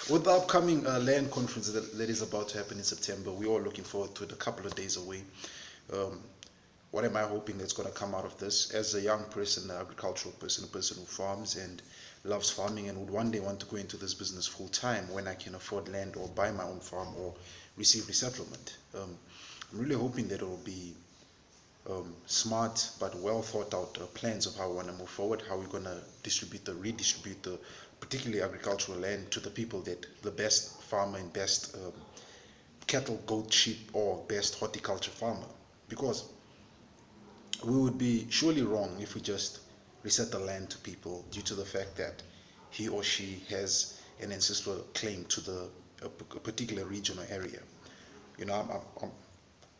With the upcoming land conference that is about to happen in September, we're all looking forward to it, a couple of days away. Um, what am I hoping that's going to come out of this? As a young person, an agricultural person, a person who farms and loves farming and would one day want to go into this business full time when I can afford land or buy my own farm or receive resettlement. I'm really hoping that it will be smart but well thought out plans of how we want to move forward, how we're going to redistribute the particularly agricultural land to the people that the best farmer and best cattle, goat, sheep, or best horticulture farmer. Because we would be surely wrong if we just reset the land to people due to the fact that he or she has an ancestral claim to a particular region or area. You know, I'm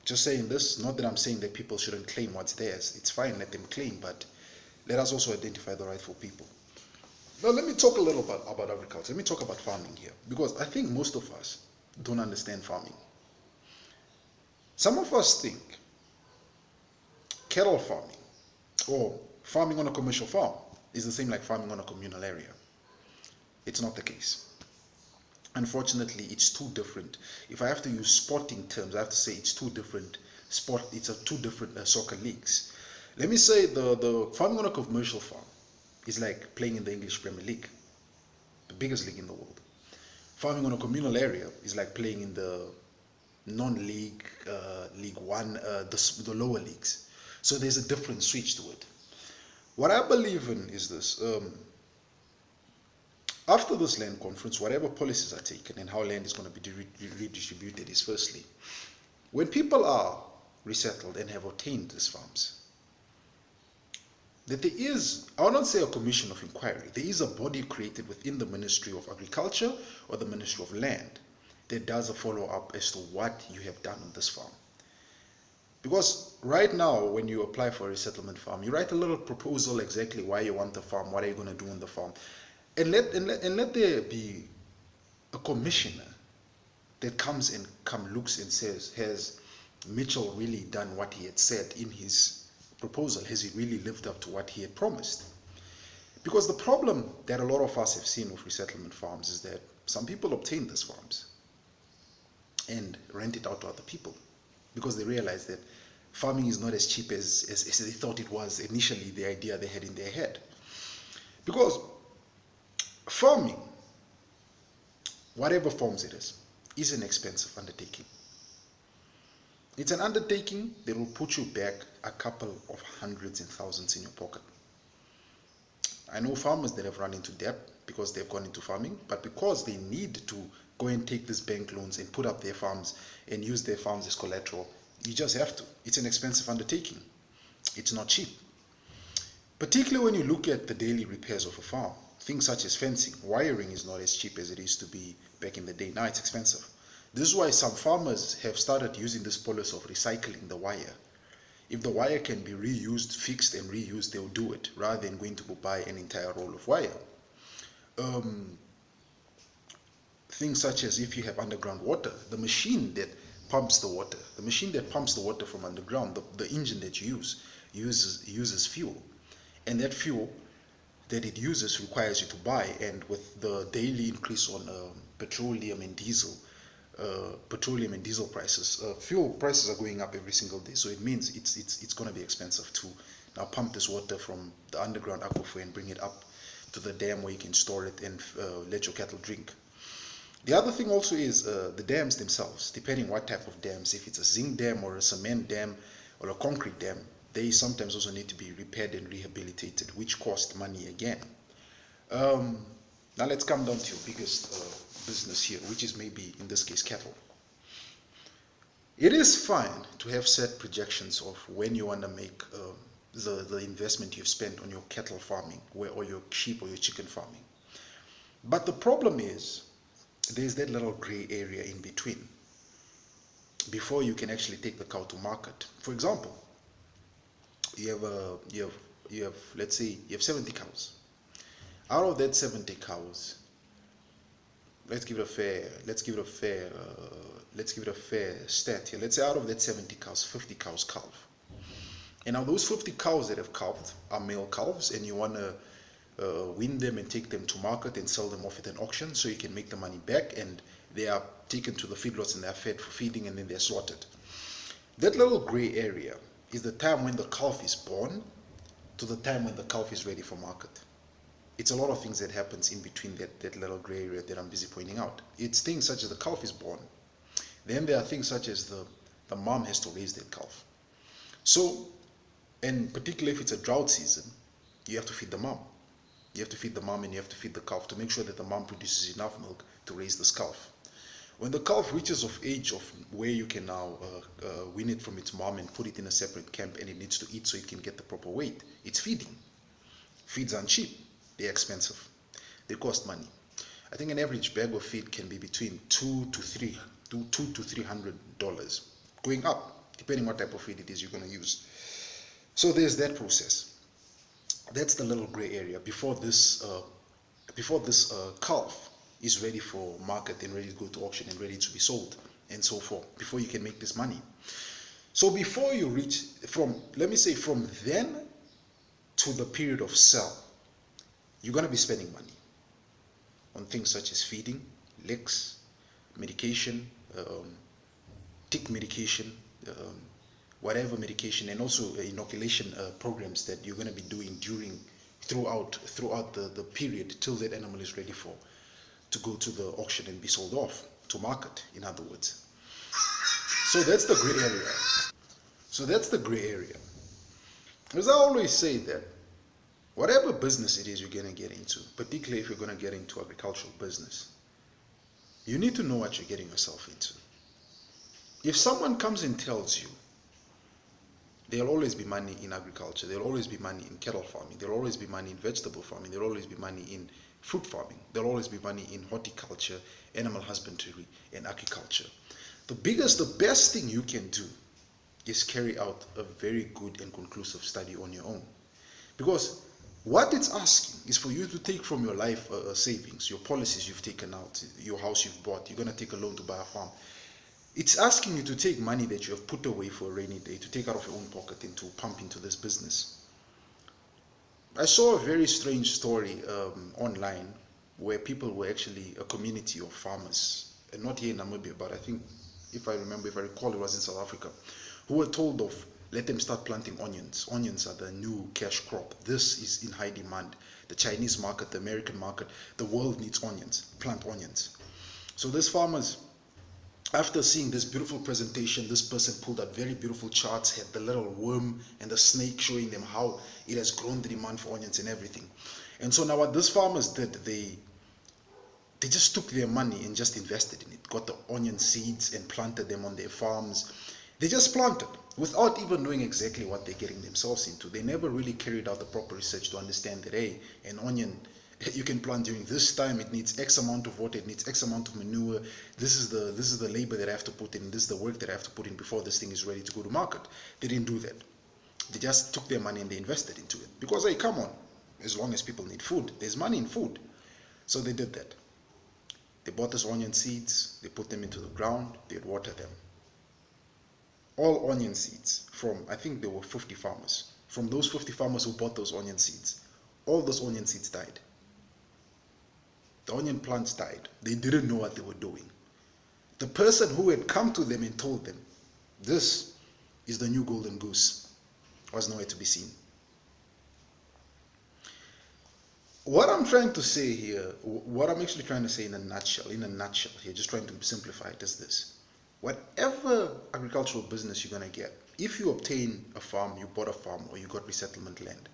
just saying this, not that I'm saying that people shouldn't claim what's theirs. It's fine, let them claim, but let us also identify the rightful people. Now, let me talk a little bit about agriculture. Let me talk about farming here, because I think most of us don't understand farming. Some of us think cattle farming or farming on a commercial farm is the same like farming on a communal area. It's not the case. Unfortunately, it's too different. If I have to use sporting terms, I have to say it's two different two different soccer leagues. Let me say the farming on a commercial farm is like playing in the English Premier League, the biggest league in the world. Farming on a communal area is like playing in the non-league, League One, the lower leagues. So there's a different switch to it. What I believe in is this. After this land conference, whatever policies are taken and how land is going to be redistributed is firstly, when people are resettled and have obtained these farms, that there is, I will not say a commission of inquiry, there is a body created within the Ministry of Agriculture or the Ministry of Land that does a follow-up as to what you have done on this farm. Because right now, when you apply for a resettlement farm, you write a little proposal exactly why you want the farm, what are you going to do on the farm. And let there be a commissioner that comes and looks and says, has Mitchell really done what he had said in his proposal? Has he really lived up to what he had promised? Because the problem that a lot of us have seen with resettlement farms is that some people obtain these farms and rent it out to other people because they realize that farming is not as cheap as they thought it was initially, the idea they had in their head. Because farming, whatever forms it is an expensive undertaking. It's an undertaking that will put you back a couple of hundreds and thousands in your pocket. I know farmers that have run into debt because they've gone into farming, but because they need to go and take these bank loans and put up their farms and use their farms as collateral, you just have to. It's an expensive undertaking. It's not cheap. Particularly when you look at the daily repairs of a farm. Things such as fencing, wiring is not as cheap as it used to be back in the day. Now it's expensive. This is why some farmers have started using this policy of recycling the wire. If the wire can be reused, fixed and reused, they'll do it rather than going to go buy an entire roll of wire. Things such as if you have underground water, the machine that pumps the water from underground, the engine that you uses fuel. And that fuel that it uses requires you to buy, and with the daily increase on petroleum and diesel prices, fuel prices are going up every single day, so it means it's going to be expensive to now pump this water from the underground aquifer and bring it up to the dam where you can store it and let your cattle drink. The other thing also is the dams themselves, depending what type of dams, if it's a zinc dam or a cement dam or a concrete dam, they sometimes also need to be repaired and rehabilitated, which cost money again. Now let's come down to your biggest business here, which is maybe in this case cattle. It is fine to have set projections of when you want to make the investment you've spent on your cattle farming or your sheep or your chicken farming. But the problem is there's that little gray area in between before you can actually take the cow to market. For example, you have let's say you have 70 cows. Out of that 70 cows, let's give it a fair stat here. Let's say out of that 70 cows, 50 cows calve. And now those 50 cows that have calved are male calves, and you want to win them and take them to market and sell them off at an auction so you can make the money back, and they are taken to the feedlots and they are fed for feeding and then they're slaughtered. That little gray area is the time when the calf is born to the time when the calf is ready for market. It's a lot of things that happens in between that little gray area that I'm busy pointing out. It's things such as the calf is born. Then there are things such as the mom has to raise that calf. So, and particularly if it's a drought season, you have to feed the mom. You have to feed the mom and you have to feed the calf to make sure that the mom produces enough milk to raise this calf. When the calf reaches of age of where you can now wean it from its mom and put it in a separate camp, and it needs to eat so it can get the proper weight, it's feeding. Feeds aren't cheap. They're expensive. They cost money. I think an average bag of feed can be between $200 to $300, going up, depending what type of feed it is you're going to use. So there's that process. That's the little gray area before this calf is ready for market and ready to go to auction and ready to be sold and so forth, before you can make this money. So before you reach let me say from then to the period of sell, you're going to be spending money on things such as feeding, licks, medication, tick medication, whatever medication, and also inoculation programs that you're going to be doing throughout the period till that animal is ready to go to the auction and be sold off to market, in other words. So that's the gray area. As I always say, that whatever business it is you're going to get into, particularly if you're going to get into agricultural business, you need to know what you're getting yourself into. If someone comes and tells you there'll always be money in agriculture, there'll always be money in cattle farming, there'll always be money in vegetable farming, there'll always be money in fruit farming, there'll always be money in horticulture, animal husbandry, and agriculture, the best thing you can do is carry out a very good and conclusive study on your own. Because what it's asking is for you to take from your life savings, your policies you've taken out, your house you've bought, you're going to take a loan to buy a farm. It's asking you to take money that you have put away for a rainy day, to take out of your own pocket and to pump into this business. I saw a very strange story online where people were actually a community of farmers, and not here in Namibia, but I think, if I recall, it was in South Africa, who were told of, let them start planting onions. Onions are the new cash crop. This is in high demand. The Chinese market, the American market, the world needs onions. Plant onions. So these farmers, after seeing this beautiful presentation, this person pulled out very beautiful charts, had the little worm and the snake showing them how it has grown the demand for onions and everything. And so now what these farmers did, they just took their money and just invested in it, got the onion seeds and planted them on their farms. They just planted without even knowing exactly what they're getting themselves into. They never really carried out the proper research to understand that, hey, an onion you can plant during this time, it needs X amount of water, it needs X amount of manure, this is the labor that I have to put in, this is the work that I have to put in before this thing is ready to go to market. They didn't do that. They just took their money and they invested into it. Because, hey, come on, as long as people need food, there's money in food. So they did that. They bought those onion seeds, they put them into the ground, they'd water them. All onion seeds from, I think there were 50 farmers. From those 50 farmers who bought those onion seeds, all those onion seeds died. The onion plants died. They didn't know what they were doing. The person who had come to them and told them, this is the new golden goose, was nowhere to be seen. What I'm trying to say here, what I'm actually trying to say in a nutshell here, just trying to simplify it, is this. Whatever agricultural business you're going to get, if you obtain a farm, you bought a farm, or you got resettlement land,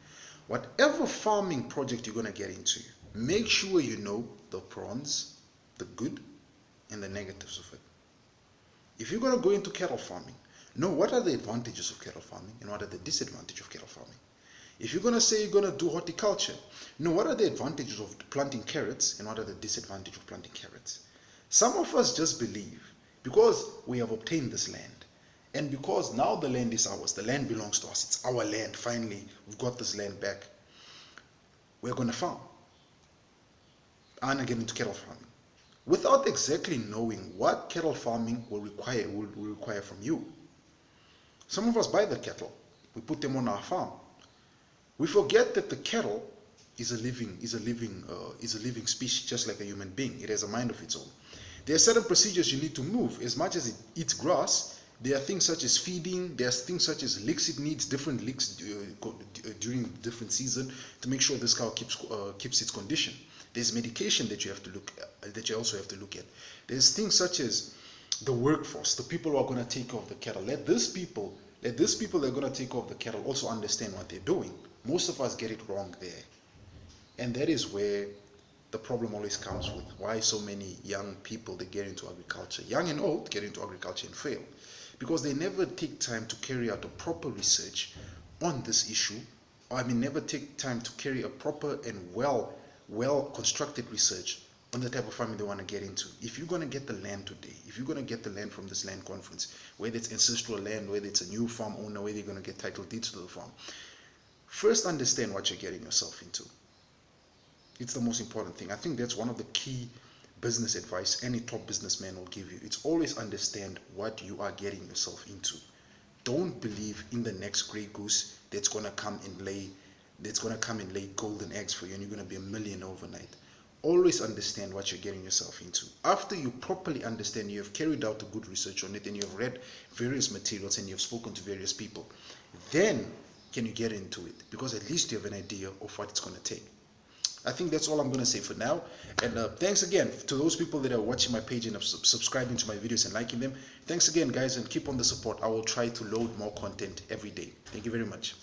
whatever farming project you're going to get into, make sure you know the pros, the good, and the negatives of it. If you're going to go into cattle farming, know what are the advantages of cattle farming and what are the disadvantages of cattle farming. If you're going to say you're going to do horticulture, know what are the advantages of planting carrots and what are the disadvantages of planting carrots. Some of us just believe, because we have obtained this land, and because now the land is ours, the land belongs to us, it's our land, finally, we've got this land back, we're going to farm. I'm going to get into cattle farming without exactly knowing what cattle farming will require from you. Some of us buy the cattle, we put them on our farm. We forget that the cattle is a living species, just like a human being. It has a mind of its own. There are certain procedures you need to move. As much as it eats grass, there are things such as feeding. There are things such as licks it needs, different licks during different season to make sure this cow keeps its condition. There's medication that you also have to look at. There's things such as the workforce, the people who are going to take off the cattle. Let these people that are going to take off the cattle also understand what they're doing. Most of us get it wrong there, and that is where the problem always comes with why so many young people, they get into agriculture, young and old, get into agriculture and fail, because they never take time to carry out a proper research on this issue. Never take time to carry a proper and well constructed research on the type of farming they want to get into. If you're going to get the land today, if you're going to get the land from this land conference, whether it's ancestral land, whether it's a new farm owner, whether you're going to get title deeds to the farm, first understand what you're getting yourself into. It's the most important thing. I think that's one of the key business advice any top businessman will give you. It's always understand what you are getting yourself into. Don't believe in the next Grey Goose that's going to come and lay golden eggs for you and you're going to be a millionaire overnight. Always understand what you're getting yourself into. After you properly understand, you have carried out a good research on it, and you have read various materials and you have spoken to various people, then can you get into it, because at least you have an idea of what it's going to take. I think that's all I'm going to say for now. And thanks again to those people that are watching my page and subscribing to my videos and liking them. Thanks again, guys, and keep on the support. I will try to load more content every day. Thank you very much.